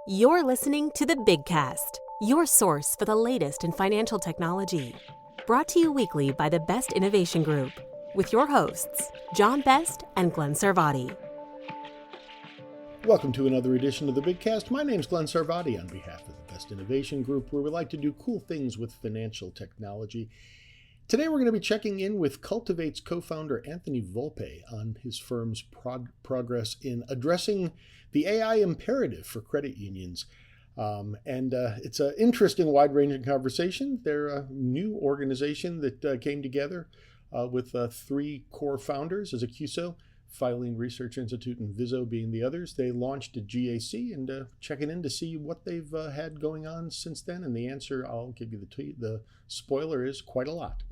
You're listening to the Big Cast, your source for the latest in financial technology. Brought to you weekly by the Best Innovation Group, with your hosts, John Best and Glenn Sarvati. Welcome to another edition of the Big Cast. My name's Glenn Sarvati on behalf of the Best Innovation Group, where we like to do cool things with financial technology. Today we're going to be checking in with Cultivate's co-founder Anthony Volpe on his firm's progress in addressing the AI imperative for credit unions. It's an interesting, wide-ranging conversation. They're a new organization that came together with three core founders as a CUSO, Filing Research Institute and Viso being the others. They launched a GAC and checking in to see what they've had going on since then. And the answer, I'll give you the spoiler, is quite a lot.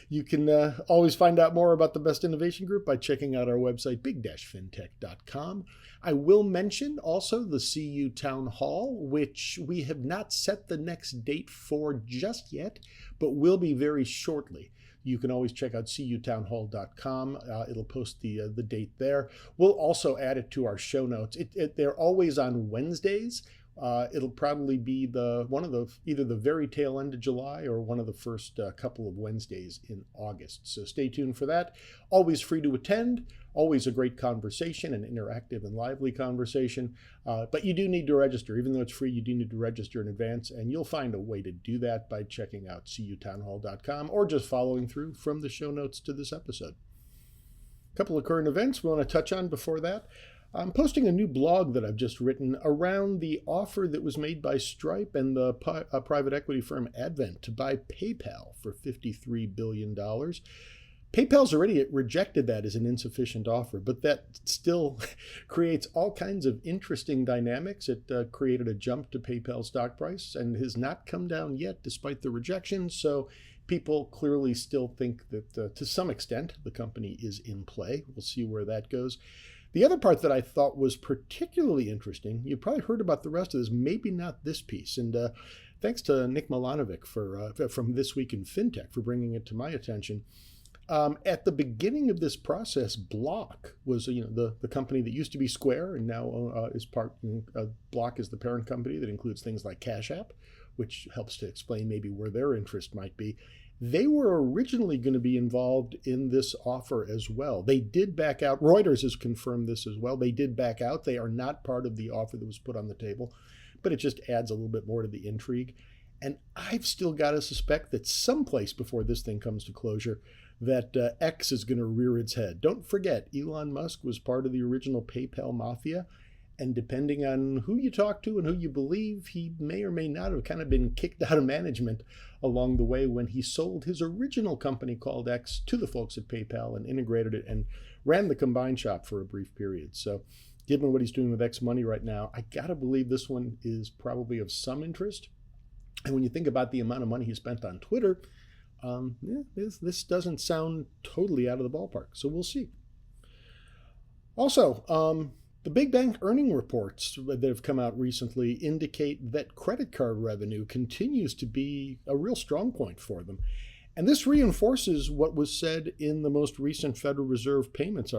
You can always find out more about the Best Innovation Group by checking out our website, big-fintech.com. I will mention also the CU Town Hall, which we have not set the next date for just yet, but will be very shortly. You can always check out cutownhall.com. It'll post the date there. We'll also add it to our show notes. They're always on Wednesdays. It'll probably be either the very tail end of July or one of the first couple of Wednesdays in August. So stay tuned for that. Always free to attend. Always a great conversation, an interactive and lively conversation. But you do need to register. Even though it's free, you do need to register in advance. And you'll find a way to do that by checking out cutownhall.com or just following through from the show notes to this episode. A couple of current events we want to touch on before that. I'm posting a new blog that I've just written around the offer that was made by Stripe and the private equity firm Advent to buy PayPal for $53 billion. PayPal's already rejected that as an insufficient offer, but that still creates all kinds of interesting dynamics. It created a jump to PayPal's stock price and has not come down yet despite the rejection. So people clearly still think that to some extent the company is in play. We'll see where that goes. The other part that I thought was particularly interesting, you probably heard about the rest of this, maybe not this piece. And thanks to Nick Milanovic from This Week in FinTech for bringing it to my attention. At the beginning of this process, Block was the company that used to be Square and now is part. Block is the parent company that includes things like Cash App, which helps to explain maybe where their interest might be. They were originally going to be involved in this offer as well. They did back out. Reuters has confirmed this as well. They did back out. They are not part of the offer that was put on the table, but it just adds a little bit more to the intrigue. And I've still got to suspect that someplace before this thing comes to closure, that X is going to rear its head. Don't forget, Elon Musk was part of the original PayPal mafia. And depending on who you talk to and who you believe, he may or may not have kind of been kicked out of management along the way when he sold his original company called X to the folks at PayPal and integrated it and ran the combined shop for a brief period. So given what he's doing with X money right now, I got to believe this one is probably of some interest. And when you think about the amount of money he spent on Twitter, this doesn't sound totally out of the ballpark. So we'll see. Also, the big bank earning reports that have come out recently indicate that credit card revenue continues to be a real strong point for them. And this reinforces what was said in the most recent Federal Reserve payments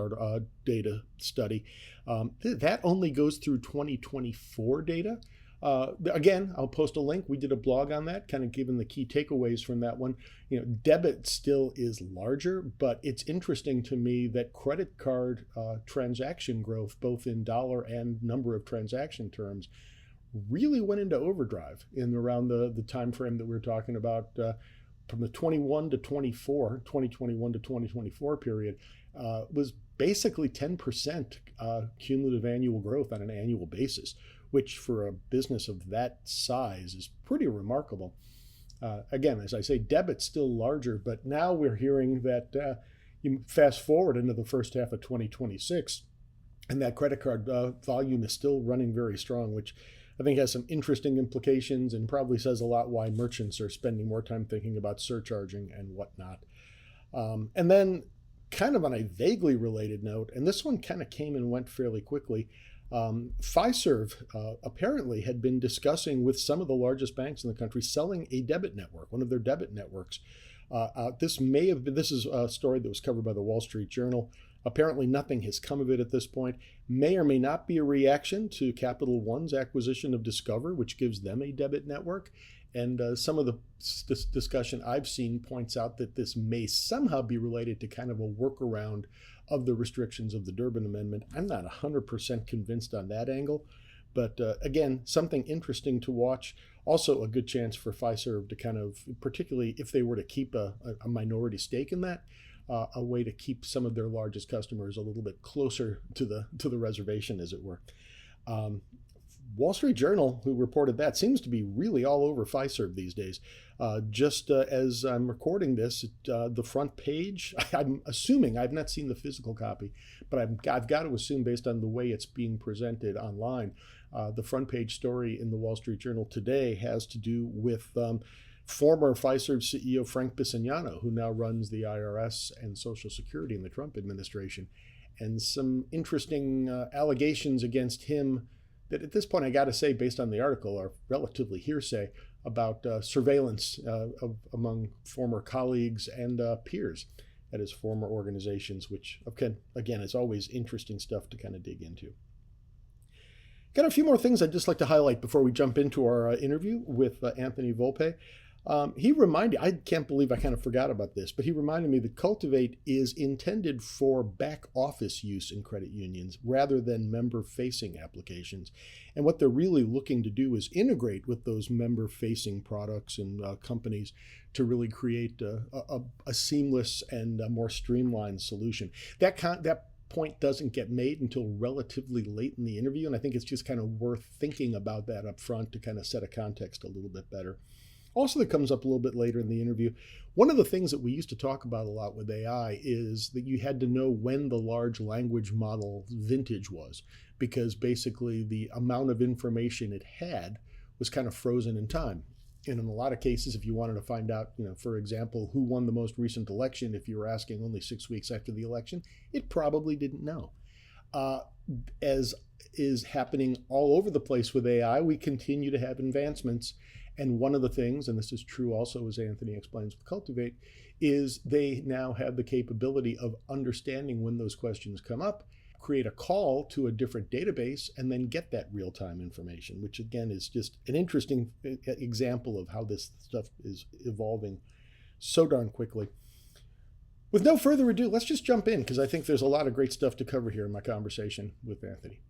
data study. That only goes through 2024 data. Again, I'll post a link. We did a blog on that, kind of giving the key takeaways from that one. Debit still is larger, but it's interesting to me that credit card transaction growth, both in dollar and number of transaction terms, really went into overdrive in around the time frame that we were talking about from the 2021 to 2024 period, was basically 10% cumulative annual growth on an annual basis, which for a business of that size is pretty remarkable. Again, as I say, debit's still larger, but now we're hearing that you fast forward into the first half of 2026, and that credit card volume is still running very strong, which I think has some interesting implications and probably says a lot why merchants are spending more time thinking about surcharging and whatnot. And then kind of on a vaguely related note, and this one kind of came and went fairly quickly, Fiserv apparently had been discussing with some of the largest banks in the country selling a debit network, one of their debit networks. This is a story that was covered by the Wall Street Journal. Apparently, nothing has come of it at this point. May or may not be a reaction to Capital One's acquisition of Discover, which gives them a debit network. And some of the discussion I've seen points out that this may somehow be related to kind of a workaround of the restrictions of the Durbin Amendment. I'm not 100% convinced on that angle. But again, something interesting to watch. Also, a good chance for Fiserv to kind of, particularly if they were to keep a minority stake in that, a way to keep some of their largest customers a little bit closer to the reservation, as it were. Wall Street Journal, who reported that, seems to be really all over Fiserv these days. Just as I'm recording this, the front page, I'm assuming, I've not seen the physical copy, but I've got to assume based on the way it's being presented online, the front page story in the Wall Street Journal today has to do with former Fiserv CEO Frank Bisignano, who now runs the IRS and Social Security in the Trump administration, and some interesting allegations against him that at this point, I got to say, based on the article, are relatively hearsay about surveillance among former colleagues and peers at his former organizations, which, again, is always interesting stuff to kind of dig into. Got a few more things I'd just like to highlight before we jump into our interview with Anthony Volpe. He reminded, I can't believe I kind of forgot about this, but he reminded me that Cultivate is intended for back office use in credit unions rather than member-facing applications. And what they're really looking to do is integrate with those member-facing products and companies to really create a seamless and a more streamlined solution. That point doesn't get made until relatively late in the interview, and I think it's just kind of worth thinking about that up front to kind of set a context a little bit better. Also, that comes up a little bit later in the interview. One of the things that we used to talk about a lot with AI is that you had to know when the large language model vintage was, because basically the amount of information it had was kind of frozen in time. And in a lot of cases, if you wanted to find out, for example, who won the most recent election, if you were asking only 6 weeks after the election, it probably didn't know. As is happening all over the place with AI, we continue to have advancements. And one of the things, and this is true also as Anthony explains with Cultivate, is they now have the capability of understanding when those questions come up, create a call to a different database, and then get that real-time information, which again is just an interesting example of how this stuff is evolving so darn quickly. With no further ado, let's just jump in, because I think there's a lot of great stuff to cover here in my conversation with Anthony.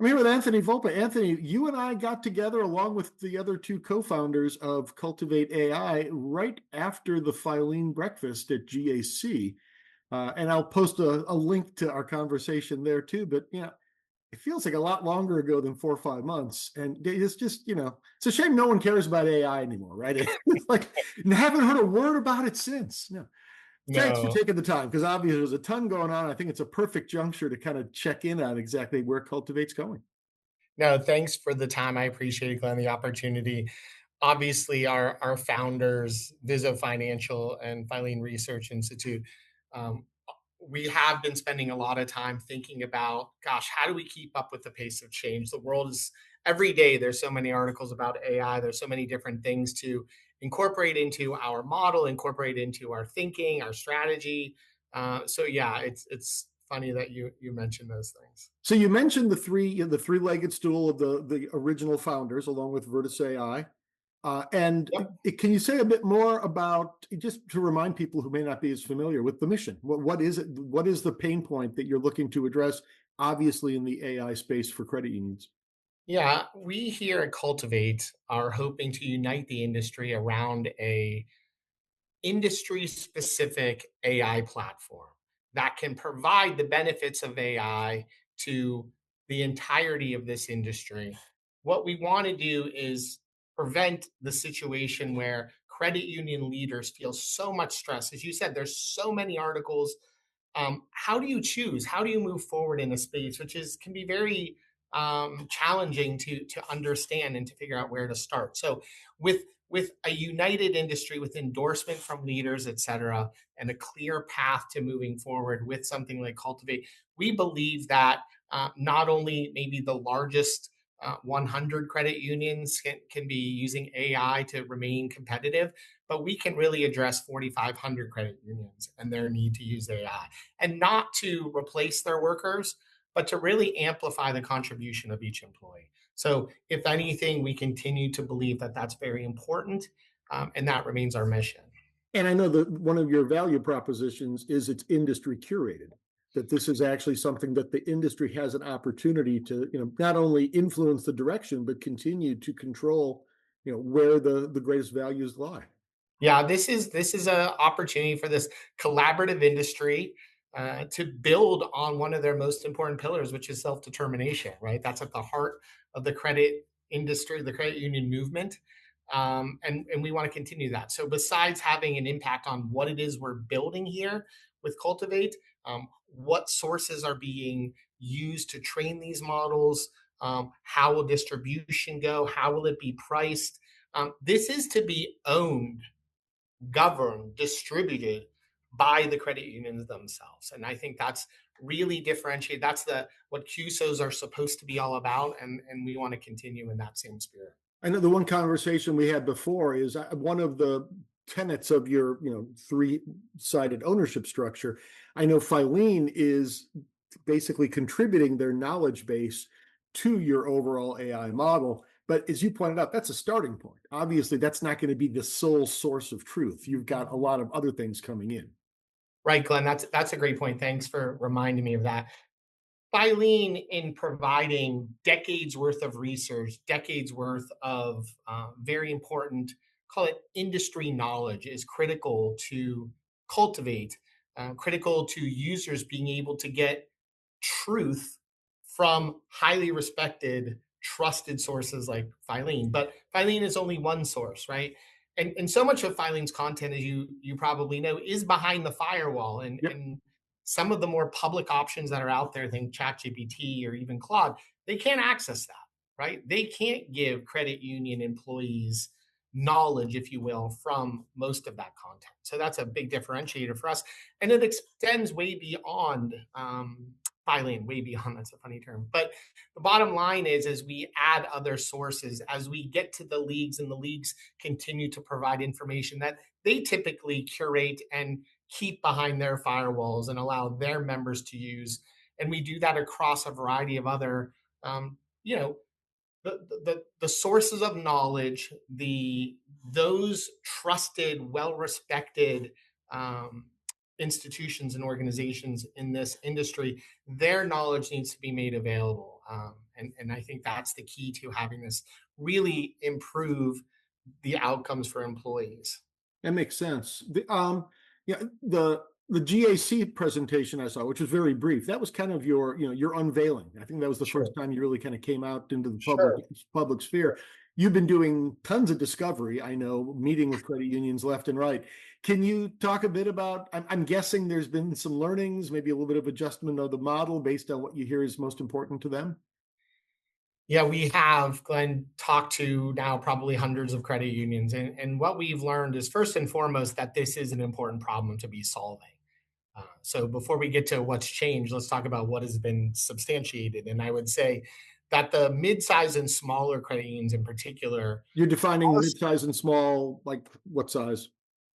I'm here with Anthony Volpe. Anthony, you and I got together along with the other two co-founders of Cultivate AI right after the Filene breakfast at GAC. And I'll post a link to our conversation there too. But, it feels like a lot longer ago than 4 or 5 months. And it's just, it's a shame no one cares about AI anymore, right? It's like, haven't heard a word about it since. No. Thanks for taking the time, because obviously there's a ton going on. I think it's a perfect juncture to kind of check in on exactly where Cultivate's going. No, thanks for the time. I appreciate it, Glenn, the opportunity. Obviously, our founders, Viso Financial and Filene Research Institute, we have been spending a lot of time thinking about, gosh, how do we keep up with the pace of change? The world is, every day, there's so many articles about AI. There's so many different things to incorporate into our model, incorporate into our thinking, our strategy. So yeah, it's funny that you mentioned those things. So you mentioned the three-legged stool of the original founders, along with Virtus AI. Can you say a bit more about, just to remind people who may not be as familiar with the mission? What is it? What is the pain point that you're looking to address, obviously in the AI space for credit unions? Yeah, we here at Cultivate are hoping to unite the industry around a industry-specific AI platform that can provide the benefits of AI to the entirety of this industry. What we want to do is prevent the situation where credit union leaders feel so much stress. As you said, there's so many articles. How do you choose? How do you move forward in a space which can be very challenging to understand and to figure out where to start? So with a united industry, with endorsement from leaders, et cetera, and a clear path to moving forward with something like Cultivate, we believe that not only maybe the largest 100 credit unions can be using AI to remain competitive, but we can really address 4,500 credit unions and their need to use AI, and not to replace their workers, but to really amplify the contribution of each employee. So, if anything, we continue to believe that that's very important, and that remains our mission. And I know that one of your value propositions is it's industry curated, that this is actually something that the industry has an opportunity to, not only influence the direction, but continue to control, where the greatest values lie. Yeah, this is a opportunity for this collaborative industry to build on one of their most important pillars, which is self determination. Right, that's at the heart of the credit industry, the credit union movement, and we want to continue that. So, besides having an impact on what it is we're building here with Cultivate, what sources are being used to train these models? How will distribution go? How will it be priced? This is to be owned, governed, distributed by the credit unions themselves. And I think that's really differentiated. That's the what QSOs are supposed to be all about. And we want to continue in that same spirit. I know the one conversation we had before is one of the tenets of your, three-sided ownership structure. I know Filene is basically contributing their knowledge base to your overall AI model. But as you pointed out, that's a starting point. Obviously, that's not going to be the sole source of truth. You've got a lot of other things coming in. Right, Glenn. That's a great point. Thanks for reminding me of that. Filene, in providing decades worth of research, decades worth of very important, call it industry knowledge, is critical to cultivate, critical to users being able to get truth from highly respected, trusted sources like Filene. But Filene is only one source, right? And so much of Filene's content, as you probably know, is behind the firewall. And, Yep. and some of the more public options that are out there, think ChatGPT or even Claude, they can't access that, right? They can't give credit union employees knowledge, if you will, from most of that content. So that's a big differentiator for us. And it extends way beyond Filene, way beyond, that's a funny term. But the bottom line is, as we add other sources, as we get to the leagues and the leagues continue to provide information that they typically curate and keep behind their firewalls and allow their members to use. And we do that across a variety of other, you know, the sources of knowledge, those trusted, well respected institutions and organizations in this industry, their knowledge needs to be made available. And I think that's the key to having this really improve the outcomes for employees. That makes sense. Yeah, the GAC presentation I saw, which was very brief, that was kind of your unveiling. I think that was the Sure. first time you really kind of came out into the Sure. public sphere. You've been doing tons of discovery, I know, meeting with credit unions left and right. Can you talk a bit about, I'm guessing there's been some learnings, maybe a little bit of adjustment of the model based on what you hear is most important to them? Yeah, we have, Glenn, talked to now probably hundreds of credit unions. And what we've learned is, first and foremost, that this is an important problem to be solving. So before we get to what's changed, let's talk about what has been substantiated. And I would say that the mid-size and smaller credit unions in particular You're defining are, mid-size and small, like what size?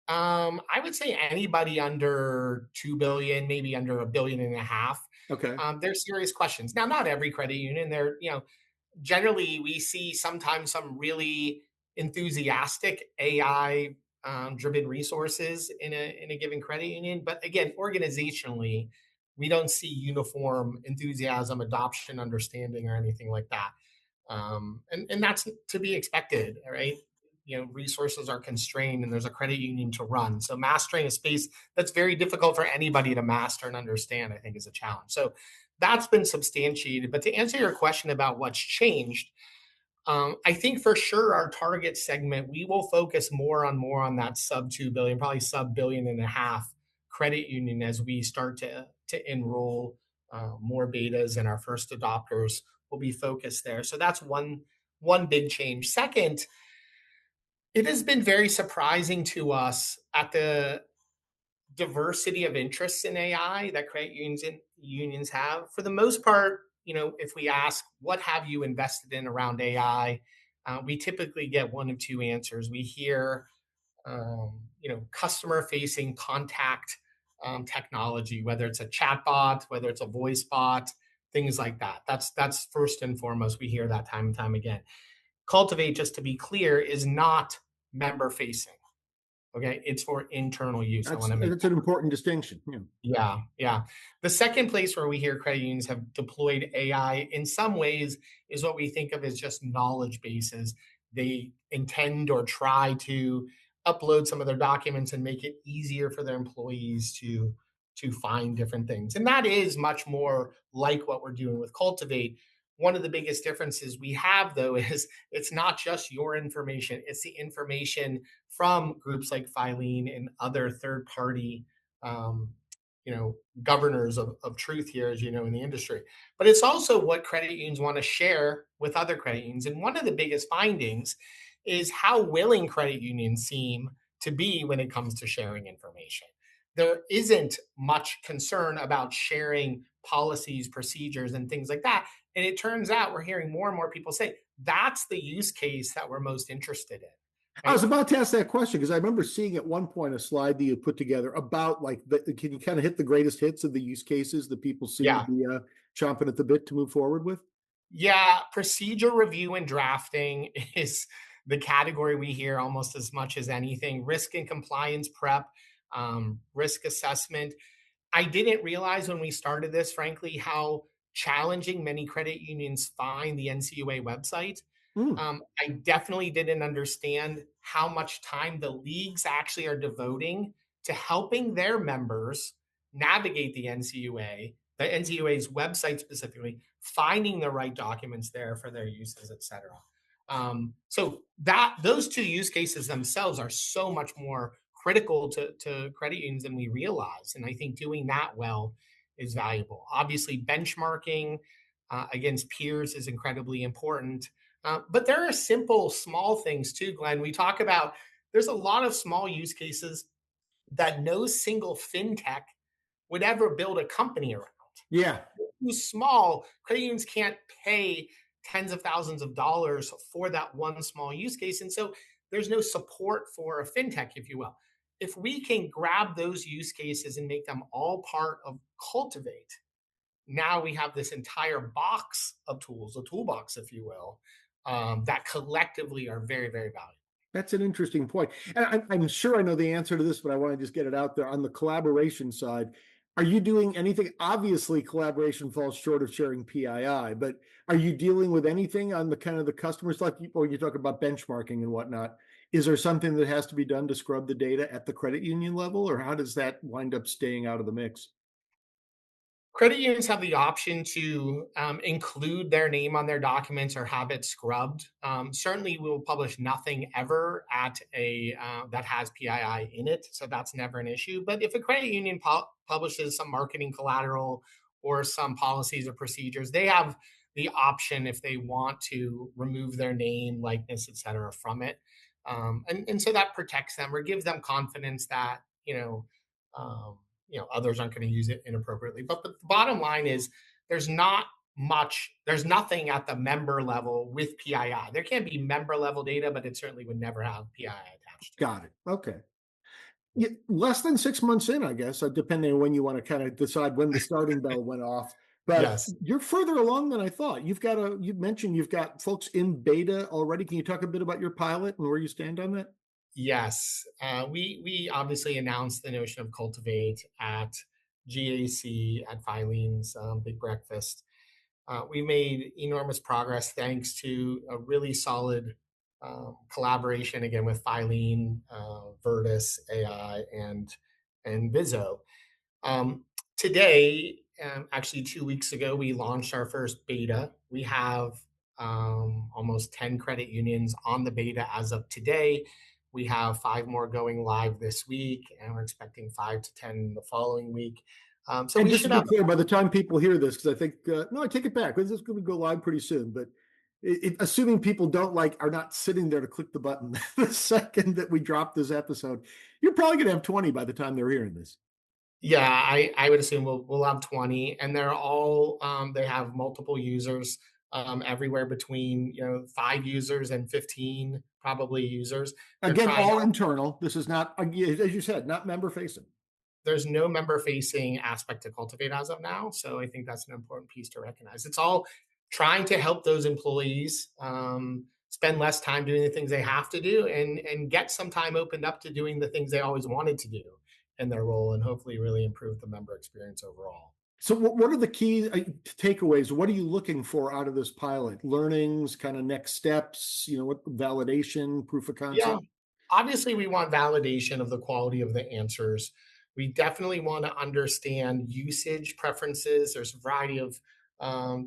I would say anybody under 2 billion, maybe under a billion and a half. Okay. They're serious questions. Now, not every credit union, they're, generally we see sometimes some really enthusiastic AI driven resources in a given credit union. But again, organizationally, we don't see uniform enthusiasm, adoption, understanding, or anything like that. And that's to be expected, right? Resources are constrained and there's a credit union to run. So mastering a space that's very difficult for anybody to master and understand, I think, is a challenge. So that's been substantiated. But to answer your question about what's changed, I think for sure our target segment, we will focus more on that sub 2 billion, probably sub billion and a half credit union as we start to enroll more betas, and our first adopters will be focused there. So that's one big change. Second, it has been very surprising to us at the diversity of interests in AI that credit unions have. For the most part, if we ask, what have you invested in around AI? We typically get one of two answers. We hear, customer facing contact technology, whether it's a chat bot, whether it's a voice bot, things like that. That's first and foremost. We hear that time and time again. Cultivate, just to be clear, is not member facing. Okay, it's for internal use. I want to make That's an important distinction. Yeah. yeah, yeah. The second place where we hear credit unions have deployed AI in some ways is what we think of as just knowledge bases. They intend or try to upload some of their documents and make it easier for their employees to find different things. And that is much more like what we're doing with Cultivate. One of the biggest differences we have though is it's not just your information, it's the information from groups like Filene and other third party um, governors of truth here, as you know, in the industry. But it's also what credit unions want to share with other credit unions. And one of the biggest findings is how willing credit unions seem to be when it comes to sharing information. There isn't much concern about sharing policies, procedures, and things like that. And it turns out we're hearing more and more people say that's the use case that we're most interested in. I Right? was about to ask that question because I remember seeing at one point a slide that you put together about can you kind of hit the greatest hits of the use cases that people seem to Yeah. be chomping at the bit to move forward with? Yeah, procedure review and drafting is the category we hear almost as much as anything. Risk and compliance prep, risk assessment. I didn't realize when we started this, frankly, how challenging many credit unions find the NCUA website. Mm. I definitely didn't understand how much time the leagues actually are devoting to helping their members navigate the NCUA's website specifically, finding the right documents there for their uses, et cetera. So that those two use cases themselves are so much more critical to credit unions than we realize. And I think doing that well is valuable. Obviously, benchmarking against peers is incredibly important. But there are simple, small things too, Glenn. We talk about there's a lot of small use cases that no single fintech would ever build a company around. Yeah. Too small, credit unions can't pay tens of thousands of dollars for that one small use case. And so there's no support for a fintech, if you will. If we can grab those use cases and make them all part of Cultivate, now we have this entire box of tools, a toolbox, if you will, that collectively are very, very valuable. That's an interesting point. And I'm sure I know the answer to this, but I want to just get it out there. On the collaboration side, are you doing anything? Obviously, collaboration falls short of sharing PII, but are you dealing with anything on the kind of the customers, like when you talk about benchmarking and whatnot? Is there something that has to be done to scrub the data at the credit union level, or how does that wind up staying out of the mix? Credit unions have the option to include their name on their documents or have it scrubbed. Certainly, we will publish nothing ever at a that has PII in it, so that's never an issue. But if a credit union publishes some marketing collateral or some policies or procedures, they have the option if they want to remove their name, likeness, et cetera, from it, and so that protects them or gives them confidence that Um, others aren't going to use it inappropriately. But the bottom line is there's not there's nothing at the member level with PII. There can be member level data, but it certainly would never have PII attached to it. Got it. Okay. Yeah, less than 6 months in, I guess, depending on when you want to kind of decide when the starting bell went off. But Yes. you're further along than I thought. You mentioned you've got folks in beta already. Can you talk a bit about your pilot and where you stand on that? Yes. We obviously announced the notion of Cultivate at GAC at Filene's Big Breakfast. We made enormous progress thanks to a really solid collaboration again with Filene, Vertus AI, and Viso. Today, actually 2 weeks ago, we launched our first beta. We have almost 10 credit unions on the beta as of today. We have five more going live this week, and we're expecting 5 to 10 the following week. So And we just to should be have. clear, by the time people hear this, because I think, no, I take it back. This is going to go live pretty soon. But assuming people are not sitting there to click the button the second that we drop this episode, you're probably going to have 20 by the time they're hearing this. Yeah, I would assume we'll have 20, and they're all they have multiple users, everywhere between 5 users and 15 probably users. They're Again, trying all out. internal. This is not, as you said, not member facing. There's no member facing aspect to Cultivate as of now, so I think that's an important piece to recognize. It's all trying to help those employees spend less time doing the things they have to do, and get some time opened up to doing the things they always wanted to do in their role, and hopefully really improve the member experience overall. So, what are the key takeaways? What are you looking for out of this pilot? Learnings, kind of next steps, what validation, proof of Yeah, concept? obviously we want validation of the quality of the answers. We definitely want to understand usage preferences. There's a variety of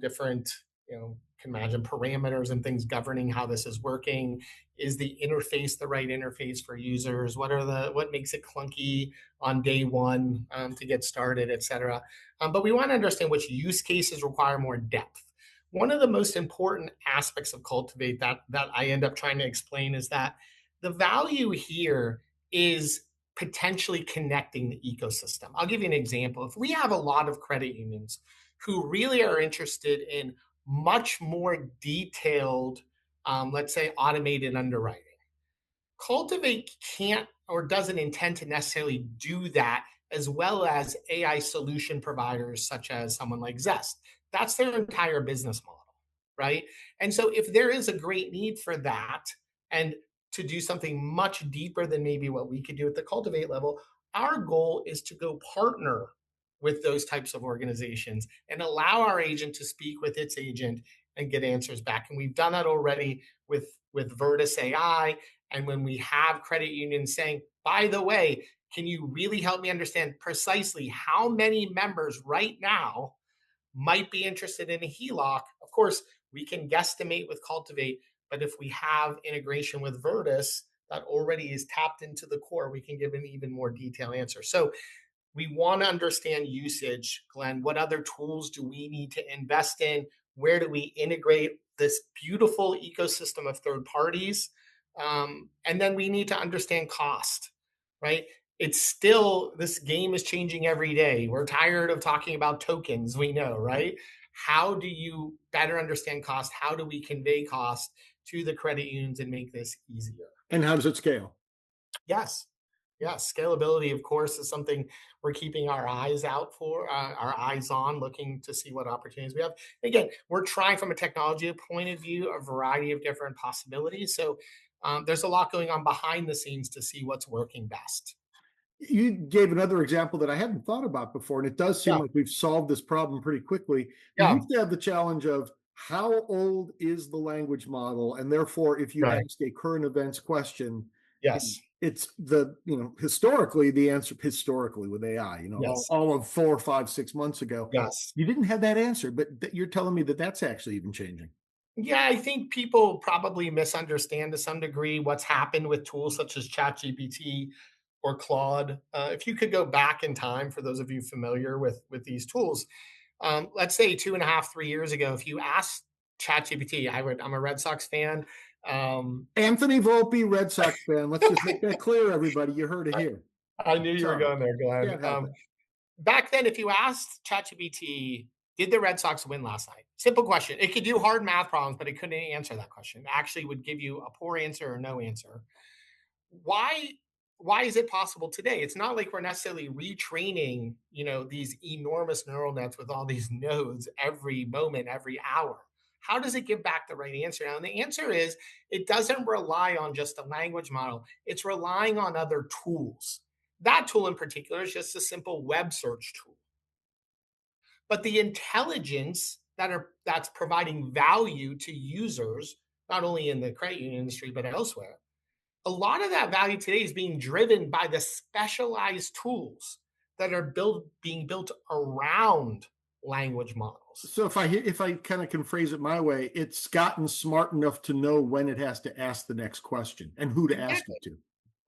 different, can imagine parameters and things governing how this is working. Is the interface the right interface for users? What makes it clunky on day one to get started, et cetera. But we want to understand which use cases require more depth. One of the most important aspects of Cultivate that I end up trying to explain is that the value here is potentially connecting the ecosystem. I'll give you an example. If we have a lot of credit unions who really are interested in much more detailed, let's say, automated underwriting, Cultivate can't or doesn't intend to necessarily do that as well as AI solution providers such as someone like Zest. That's their entire business model, right? And so if there is a great need for that and to do something much deeper than maybe what we could do at the Cultivate level, our goal is to go partner with those types of organizations and allow our agent to speak with its agent and get answers back. And we've done that already with Vertus AI. And when we have credit unions saying, by the way, can you really help me understand precisely how many members right now might be interested in a HELOC? Of course, we can guesstimate with Cultivate, but if we have integration with Vertus that already is tapped into the core, we can give an even more detailed answer. So we want to understand usage, Glenn. What other tools do we need to invest in? Where do we integrate this beautiful ecosystem of third parties? And then we need to understand cost, right? It's still, this game is changing every day. We're tired of talking about tokens, we know, right? How do you better understand cost? How do we convey cost to the credit unions and make this easier? And how does it scale? Yes. Yes. Scalability, of course, is something we're keeping our eyes out for, our eyes on, looking to see what opportunities we have. Again, we're trying from a technology point of view, a variety of different possibilities. So there's a lot going on behind the scenes to see what's working best. You gave another example that I hadn't thought about before, and it does seem Yeah. like we've solved this problem pretty quickly. We Yeah. used to have the challenge of how old is the language model, and therefore, if you Right. ask a current events question, Yes. it's historically the answer historically with AI, Yes. all of 4 or 5, 6 months ago, Yes. you didn't have that answer, but you're telling me that that's actually even changing. Yeah, I think people probably misunderstand to some degree what's happened with tools such as ChatGPT or Claude. If you could go back in time, for those of you familiar with these tools, let's say 2.5, 3 years ago, if you asked ChatGPT, I'm a Red Sox fan. Um, Anthony Volpe, Red Sox fan. Let's just make that clear, everybody. You heard it here. I knew you were Sorry, going there, Glenn. can't help it. Back then, if you asked ChatGPT, did the Red Sox win last night? Simple question. It could do hard math problems, but it couldn't answer that question. It actually would give you a poor answer or no answer. Why why is it possible today? It's not like we're necessarily retraining, these enormous neural nets with all these nodes every moment, every hour. How does it give back the right answer? Now, and the answer is it doesn't rely on just a language model. It's relying on other tools. That tool in particular is just a simple web search tool. But the intelligence that's providing value to users, not only in the credit union industry but elsewhere, a lot of that value today is being driven by the specialized tools that are being built around language models. So if I kind of can phrase it my way, it's gotten smart enough to know when it has to ask the next question and who to ask Exactly. it to.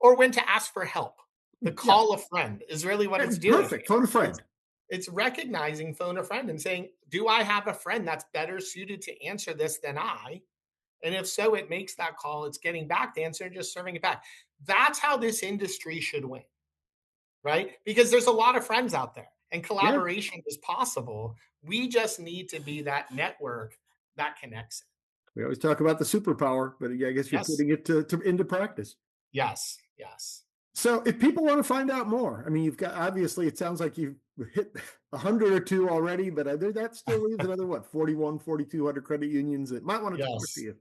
Or when to ask for help. The Yeah, call a friend is really what it's doing. perfect. Phone a It's friend. it's recognizing phone a friend and saying, "Do I have a friend that's better suited to answer this than I?" And if so, it makes that call. It's getting back the answer and just serving it back. That's how this industry should win, right? Because there's a lot of friends out there and Yeah. collaboration is possible. We just need to be that network that connects it. We always talk about the superpower, but I guess you're Yes, putting it into practice. yes, yes. So if people want to find out more, I mean, you've got, obviously, it sounds like you've hit 100 or two already, but that still leaves another, what, 41, 4,200 credit unions that might want to talk to Yes, you.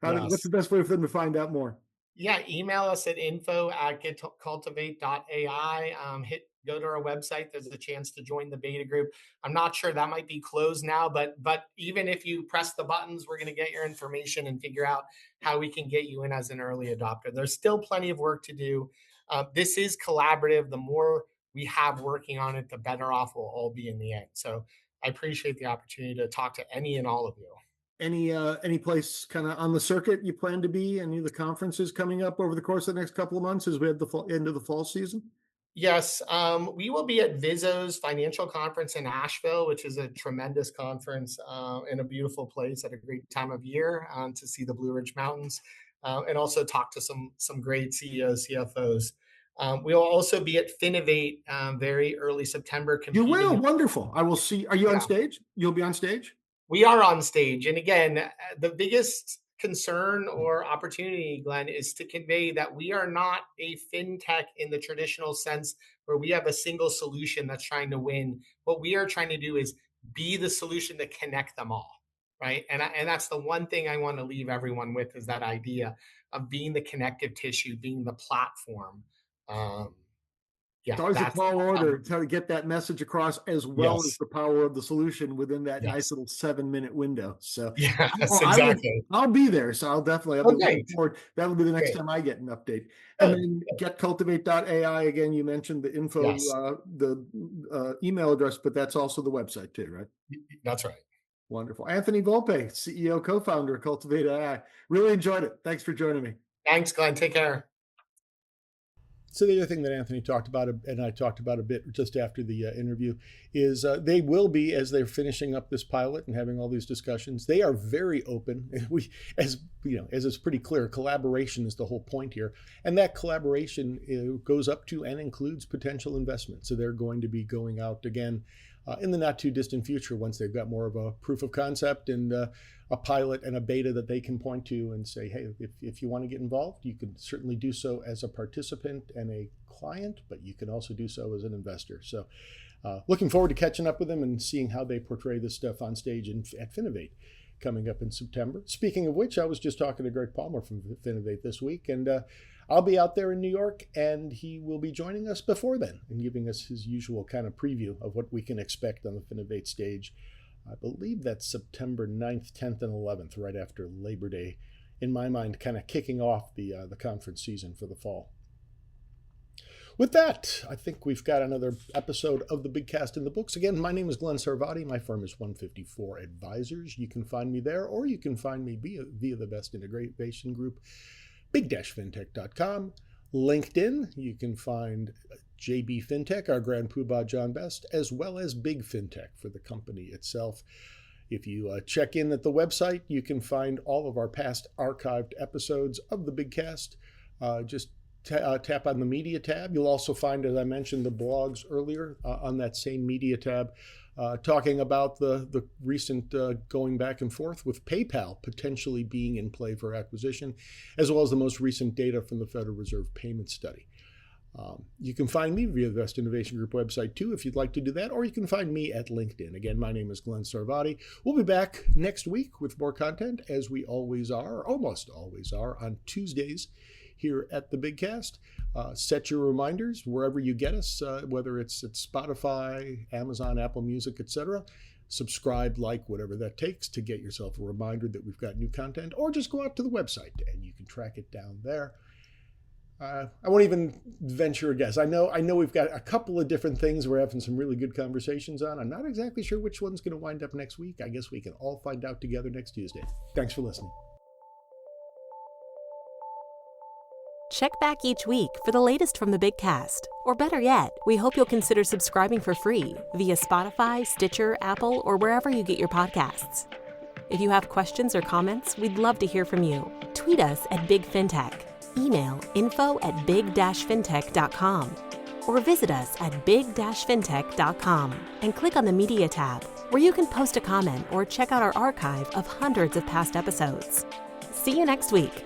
What's yes. the best way for them to find out more? Yeah, email us at info@getcultivate.ai. Go to our website. There's a chance to join the beta group. I'm not sure that might be closed now, but even if you press the buttons, we're going to get your information and figure out how we can get you in as an early adopter. There's still plenty of work to do. This is collaborative. The more we have working on it, the better off we'll all be in the end. So I appreciate the opportunity to talk to any and all of you. Any place kind of on the circuit you plan to be? Any of the conferences coming up over the course of the next couple of months as we head the end of the fall season? Yes, we will be at Vizzo's financial conference in Asheville, which is a tremendous conference in a beautiful place at a great time of year to see the Blue Ridge Mountains and also talk to some great CEOs, CFOs. We'll also be at Finovate very early September You competing. will. Wonderful. I will see. Are you on Yeah, stage? You'll be on stage? we are on stage. And again, the biggest concern or opportunity, Glenn, is to convey that we are not a fintech in the traditional sense where we have a single solution that's trying to win. What we are trying to do is be the solution to connect them all, right? And that's the one thing I want to leave everyone with is that idea of being the connective tissue, being the platform. Um, It's yeah, always a that's tall order to try to get that message across as well as yes, the power of the solution within that nice yes, little 7-minute window. So yes, I will, exactly. I'll be there. So I'll Oh, be looking great, forward. That'll be the next great, time I get an update. And good. then getcultivate.ai again, you mentioned the info, Yes, email address, but that's also the website too, right? that's right. Wonderful. Anthony Volpe, CEO, co-founder of Cultivate AI. Really enjoyed it. Thanks for joining me. Thanks, Glenn. Take care. So the other thing that Anthony talked about, and I talked about a bit just after the interview, is they will be, as they're finishing up this pilot and having all these discussions, they are very open. We, as you know, as it's pretty clear, collaboration is the whole point here, and that collaboration goes up to and includes potential investment. So they're going to be going out again in the not too distant future once they've got more of a proof of concept and a pilot and a beta that they can point to and say, hey, if you want to get involved, you can certainly do so as a participant and a client, but you can also do so as an investor. So looking forward to catching up with them and seeing how they portray this stuff on stage at Finovate coming up in September. Speaking of which, I was just talking to Greg Palmer from Finovate this week, and I'll be out there in New York, and he will be joining us before then and giving us his usual kind of preview of what we can expect on the Finovate stage. I believe that's September 9th, 10th, and 11th, right after Labor Day, in my mind, kind of kicking off the conference season for the fall. With that, I think we've got another episode of the Big Cast in the books. Again, my name is Glenn Sarvati. My firm is 154 Advisors. You can find me there, or you can find me via the Best Innovation Group, big-fintech.com. LinkedIn, you can find JB Fintech, our grand poobah John Best, as well as Big Fintech for the company itself. If you check in at the website, you can find all of our past archived episodes of the Big Cast. Just tap on the media tab. You'll also find, as I mentioned, the blogs earlier on that same media tab, talking about the recent going back and forth with PayPal potentially being in play for acquisition, as well as the most recent data from the Federal Reserve payment study. You can find me via the Best Innovation Group website too, if you'd like to do that, or you can find me at LinkedIn. Again, my name is Glenn Sarvati. We'll be back next week with more content, as we always are, or almost always are, on Tuesdays here at the Big Cast. Set your reminders wherever you get us, whether it's at Spotify, Amazon, Apple Music, etc. Subscribe, like, whatever that takes to get yourself a reminder that we've got new content, or just go out to the website and you can track it down there. I won't even venture a guess. I know we've got a couple of different things we're having some really good conversations on. I'm not exactly sure which one's going to wind up next week. I guess we can all find out together next Tuesday. Thanks for listening. Check back each week for the latest from the Big Cast. Or better yet, we hope you'll consider subscribing for free via Spotify, Stitcher, Apple, or wherever you get your podcasts. If you have questions or comments, we'd love to hear from you. Tweet us at Big Fintech. Email info@big-fintech.com. or visit us at big-fintech.com and click on the Media tab, where you can post a comment or check out our archive of hundreds of past episodes. See you next week.